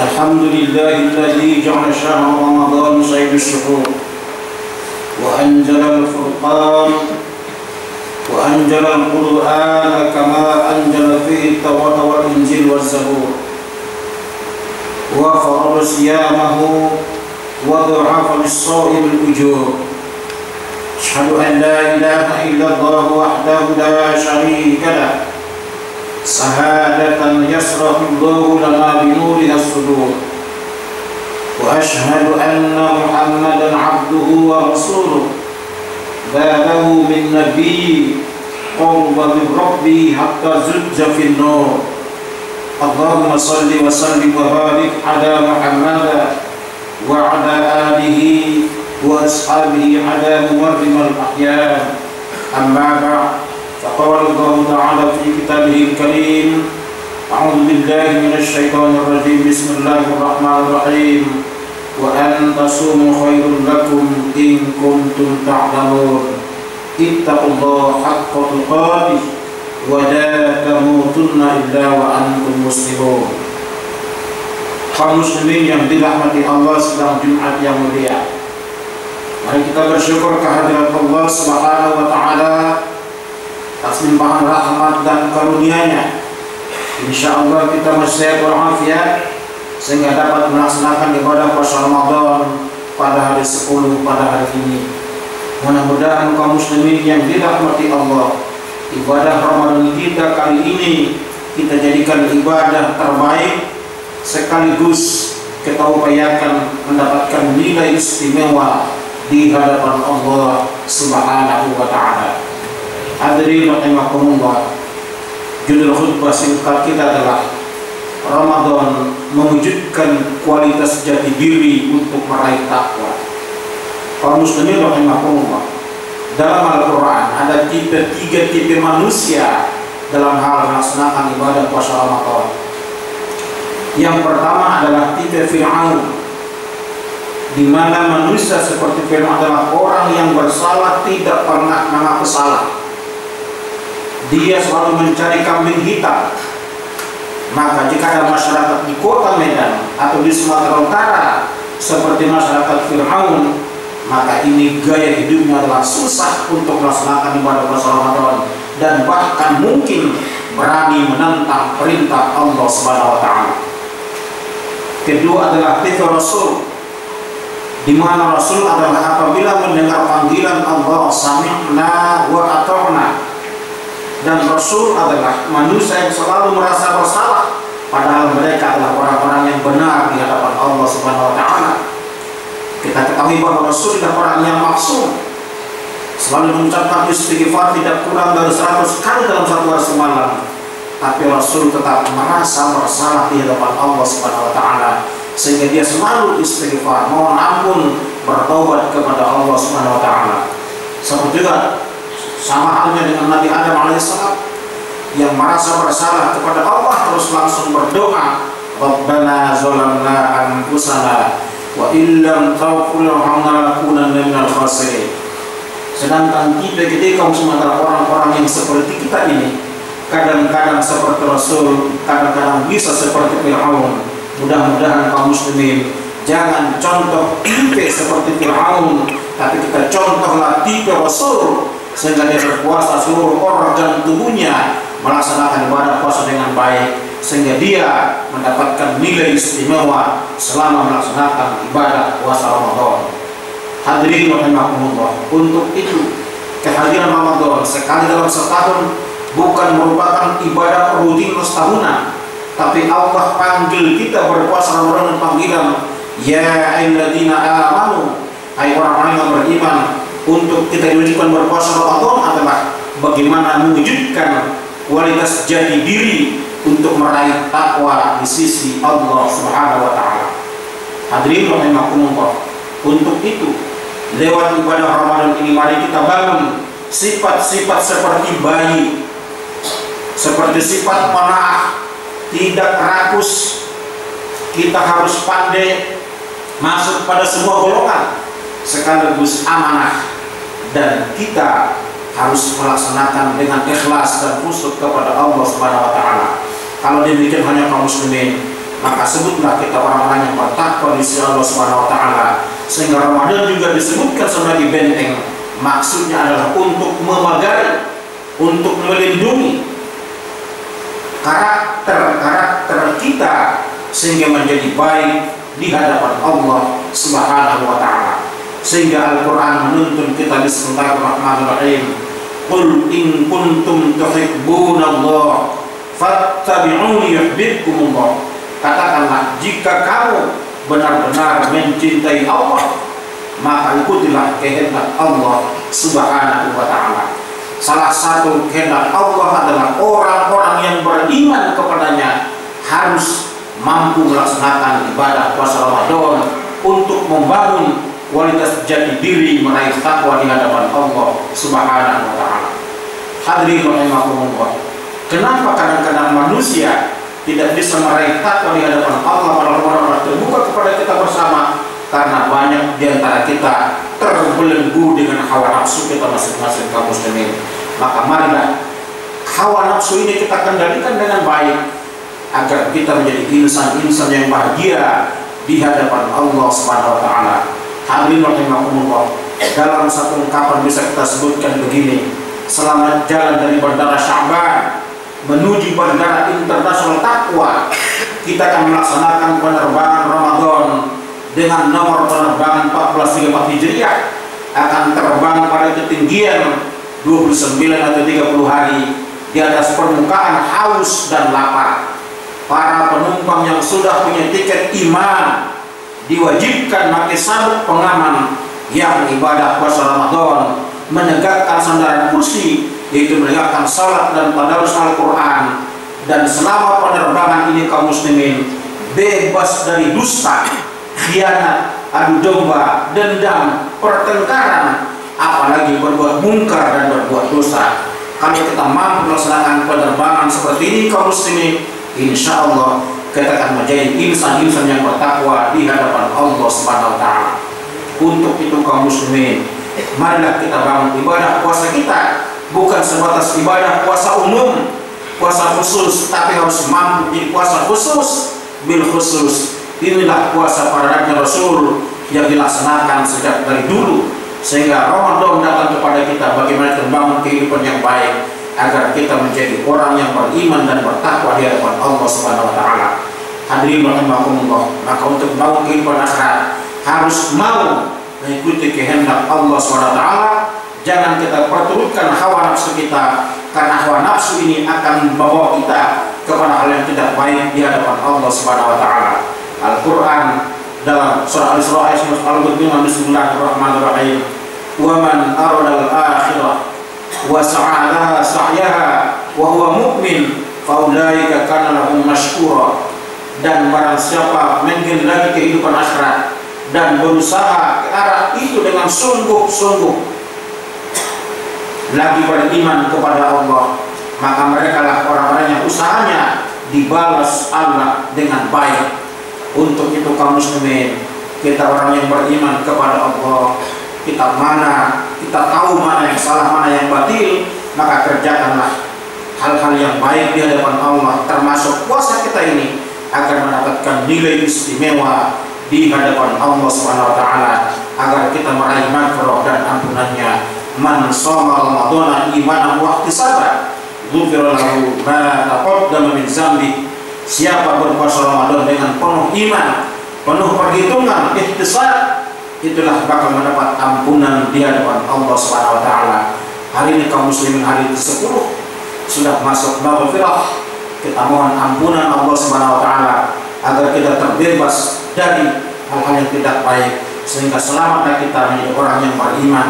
الحمد لله الذي جعل شهر رمضان سيد الشهور وأنزل الفرقان وأنزل القرآن كما أنزل فيه التوراة والإنجيل والزبور وفرض صيامه وضعف للصائم الأجور. أشهد أن لا إله إلا الله وحده لا شريك له شهادة يشرح الله لنا بنورها الصدور. وأشهد أن محمدا عبده ورسوله بلغه من نبي قرب من ربه حتى زج في النور. اللهم صل وسلم وبارك على محمد وعلى آله وأصحابه على مورم الأحيان. أما بعد فقال الله تعالى في كتابه الكريم: أعوذ بالله من الشيطان الرجيم. بسم الله الرحمن الرحيم. وأن تصوموا خير لكم إن كنتم تعلمون. اتقوا الله حق تقاته ولا تموتن إلا وأنتم مسلمون. Kaum muslimin yang dirahmati Allah sedang Jumat yang mulia, mari kita bersyukur kehadirat Allah Subhanahu wa taala atas limpahan rahmat dan karunia-Nya. Insyaallah kita masih sehat walafiat sehingga dapat melaksanakan ibadah puasa Ramadan pada hari 10 pada hari ini. Mudah-mudahan kaum muslimin yang dirahmati Allah, ibadah Ramadan kita kali ini kita jadikan ibadah terbaik, sekaligus kita upayakan mendapatkan nilai istimewa di hadapan Allah Subhanahu wa taala. Hadirin rahimakumullah, judul khutbah singkat kita adalah Ramadan mewujudkan kualitas jati diri untuk meraih takwa. Kaum muslimin rahimakumullah, dalam Al-Quran ada tiga tipe manusia dalam hal melaksanakan ibadah puasa Ramadan. Yang pertama adalah tipe Fir'aun, di mana manusia seperti Fir'aun adalah orang yang bersalah tidak pernah mengaku salah. Dia selalu mencari kambing hitam. Maka jika ada masyarakat di kota Medan atau di Sumatera Utara seperti masyarakat Fir'aun, maka ini gaya hidupnya adalah susah untuk melaksanakan ibadah puasa Ramadan dan bahkan mungkin berani menentang perintah Allah Subhanahu wa taala. Kedua adalah tipe Rasul, di mana Rasul adalah apabila mendengar panggilan Allah sami'na wa ata'na. Dan Rasul adalah manusia yang selalu merasa bersalah, padahal mereka adalah orang-orang yang benar di hadapan Allah Subhanahu wa taala. Kita ketahui bahwa Rasul adalah orang yang maksum, selalu mengucapkan istighfar tidak kurang dari 100 kali dalam satu hari semalam. Tapi Rasul tetap merasa bersalah di hadapan Allah Subhanahu wa taala, sehingga dia selalu istighfar, mohon ampun, bertaubat kepada Allah Subhanahu wa taala. Seperti juga sama halnya dengan Nabi Adam alaihissalam yang merasa bersalah kepada Allah terus langsung berdoa, Rabbana zalamna anfusana wa illam taghfir lana lanakunanna minal khasirin. Sedangkan kita kaum Sumatera, orang-orang yang seperti kita ini kadang-kadang seperti Rasul, kadang-kadang bisa seperti Fir'aun. Mudah-mudahan kaum muslimin jangan contoh tipe seperti Fir'aun, tapi kita contohlah tipe Rasul, sehingga dia berpuasa seluruh organ tubuhnya, melaksanakan ibadah puasa dengan baik, sehingga dia mendapatkan nilai istimewa selama melaksanakan ibadah puasa Ramadan. Hadirin rahimakumullah, untuk itu kehadiran Ramadan sekali dalam setahun bukan merupakan ibadah rutin setahunan, tapi Allah panggil kita berpuasa Ramadan dengan panggilan ya ayyuhalladzina amanu, hai orang-orang yang beriman. Untuk kita diwajibkan berpuasa Ramadan adalah bagaimana mewujudkan kualitas jati diri untuk meraih takwa di sisi Allah Subhanahu wa taala. Hadirin rahimakumullah, untuk itu lewat ibadah Ramadan ini mari kita bangun sifat-sifat seperti bayi, seperti sifat qanaah, tidak rakus. Kita harus pandai masuk pada semua golongan, sekaligus amanah, dan kita harus melaksanakan dengan ikhlas dan khusyuk kepada Allah Subhanahu wa taala. Kalau demikian hanya kaum muslimin, maka sebutlah kita orang-orang yang bertakwa di sisi Allah Subhanahu wa taala. Sehingga Ramadan juga disebutkan sebagai benteng. Maksudnya adalah untuk memagari, untuk melindungi karakter kita sehingga menjadi baik di hadapan Allah Subhanahu wa taala. Sehingga Al-Qur'an menuntun kita bismillahirrahmanirrahim. Qul in kuntum tuhibbunallah fattabi'uni yuhibbukumullah. Katakanlah, jika kamu benar-benar mencintai Allah, maka ikutilah kehendak Allah Subhanahu wa taala. Salah satu kehendak Allah adalah orang-orang yang beriman kepadanya harus mampu melaksanakan ibadah puasa Ramadan untuk membangun kualitas jati diri meraih takwa di hadapan Allah Subhanahu wa taala. Hadirin rahimakumullah. Kenapa kadang-kadang manusia tidak bisa meraih takwa di hadapan Allah pada Ramadan terbuka kepada kita bersama? Karena banyak di antara kita terbelenggu dengan hawa nafsu kita masing-masing kaum muslimin. Maka marilah hawa nafsu ini kita kendalikan dengan baik agar kita menjadi insan-insan yang bahagia di hadapan Allah Subhanahu wa taala. Hadirin rahimakumullah. Dalam satu ungkapan bisa kita sebutkan begini: selamat jalan dari Bandara Sya'ban menuju Bandara Internasional Taqwa. Kita akan melaksanakan penerbangan Ramadan dengan nomor penerbangan 1434 Hijriah, akan terbang pada ketinggian 29 atau 30 hari di atas permukaan haus dan lapar. Para penumpang yang sudah punya tiket imam diwajibkan pakai sabuk pengaman yang ibadah puasa Ramadan, menegakkan sandaran kursi, yaitu menegakkan salat dan tadarus Al-Quran. Dan selama penerbangan ini kaum muslimin bebas dari dusta, khianat, adu domba, dendam, pertengkaran, apalagi berbuat mungkar dan berbuat dosa. Kalau kita mampu melaksanakan penerbangan seperti ini kaum muslimin, insya Allah kita akan menjadi insan-insan yang bertakwa di hadapan Allah Subhanahu wa taala. Untuk itu kaum muslimin, marilah kita bangun ibadah puasa kita bukan sebatas ibadah puasa umum, puasa khusus, tapi harus mampu di puasa khusus bil khusus. Inilah puasa para nabi Rasul yang dilaksanakan sejak dari dulu, sehingga Ramadan datang kepada kita bagaimana kita membangun kehidupan yang baik agar kita menjadi orang yang beriman dan bertakwa di hadapan Allah Subhanahu wa taala. Hadirin rahimakumullah. Maka untuk membangun kehidupan akhirat harus mau mengikuti kehendak Allah Subhanahu wa taala. Jangan kita perturutkan hawa nafsu kita, karena hawa nafsu ini akan membawa kita kepada hal yang tidak baik di hadapan Allah Subhanahu wa taala. Al-Qur'an dalam surah Al-Isra ayat 1 Bismillahirrahmanirrahim. Wa man arada al-akhirah wa sa'alaha sa'yaha wa huwa mu'min fa ulaika kana lahum mashkura. Dan barang siapa menghendaki kehidupan akhirat dan berusaha ke arah itu dengan sungguh-sungguh lagi beriman kepada Allah, maka mereka lah orang-orang yang usahanya dibalas Allah dengan baik. Untuk itu kaum muslimin, kita orang yang beriman kepada Allah, kita tahu mana yang salah, mana yang batil, maka kerjakanlah hal-hal yang baik di hadapan Allah, termasuk puasa kita ini, agar mendapatkan nilai istimewa di hadapan Allah Subhanahu wa taala, agar kita meraih maghfirah dan ampunannya. Man shoma Ramadhana imanan wa ihtisaban ghufira lahu ma taqaddama min dzambi. Siapa berpuasa Ramadan dengan penuh iman, penuh perhitungan, ihtisab, itulah bakal mendapat ampunan di hadapan Allah Subhanahu wa taala. Hari ini kaum muslimin hari ke-10 sudah masuk maghfirah. Kita mohon ampunan Allah Subhanahu wa taala agar kita terbebas dari hal-hal yang tidak baik, sehingga selamatlah kita menjadi orang yang beriman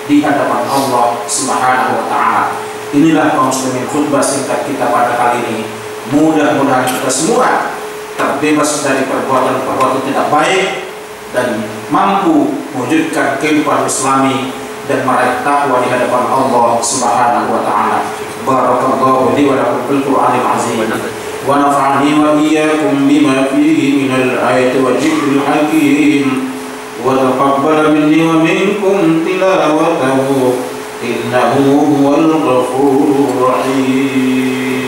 di hadapan Allah Subhanahu wa taala. Inilah kaum muslimin khutbah singkat kita pada kali ini. Mudah-mudahan kita semua terbebas dari perbuatan-perbuatan tidak baik dan mampu mewujudkan kehidupan Islami dan meraih takwa di hadapan Allah Subhanahu wa taala. Barakallahu li wa lakum fil Qur'anil azim wa nafa'ani wa iyyakum bima fihi minal ayati wa dhikril hakim wa taqabbal minni wa minkum tilawatahu innahu huwal ghafurur rahim.